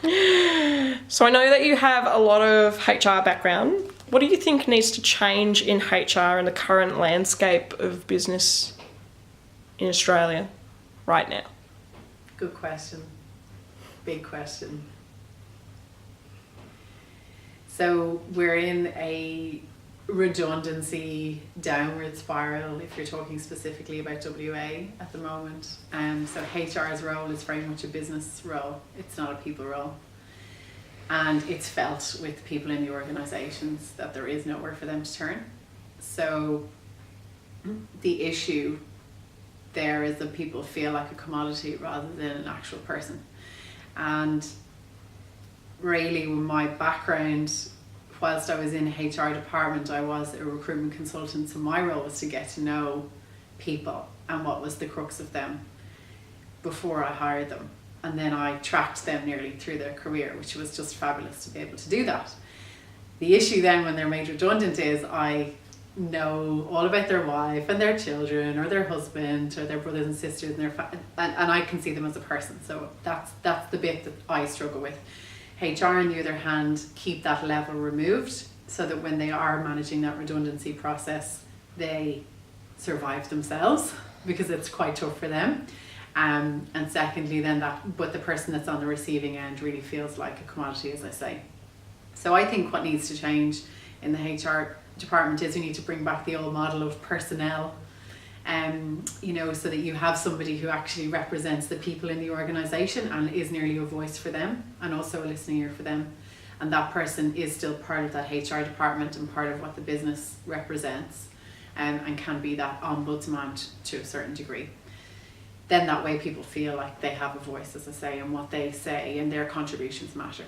So I know that you have a lot of HR background. What do you think needs to change in HR in the current landscape of business in Australia right now? Good question. Big question. So we're in a redundancy downward spiral if you're talking specifically about WA at the moment. So HR's role is very much a business role. It's not a people role. And it's felt with people in the organisations that there is nowhere for them to turn. So the issue there is that people feel like a commodity rather than an actual person. And really, with my background, whilst I was in a HR department, I was a recruitment consultant, so my role was to get to know people and what was the crux of them before I hired them. And then I tracked them nearly through their career, which was just fabulous to be able to do that. The issue then when they're made redundant is I know all about their wife and their children or their husband or their brothers and sisters and and I can see them as a person. So that's the bit that I struggle with. HR, on the other hand, keep that level removed so that when they are managing that redundancy process, they survive themselves because it's quite tough for them. And secondly, but the person that's on the receiving end really feels like a commodity, as I say. So I think what needs to change in the HR department is we need to bring back the old model of personnel, so that you have somebody who actually represents the people in the organisation and is nearly a voice for them and also a listening ear for them. And that person is still part of that HR department and part of what the business represents, and can be that ombudsman to a certain degree. Then that way people feel like they have a voice, as I say, and what they say and their contributions matter.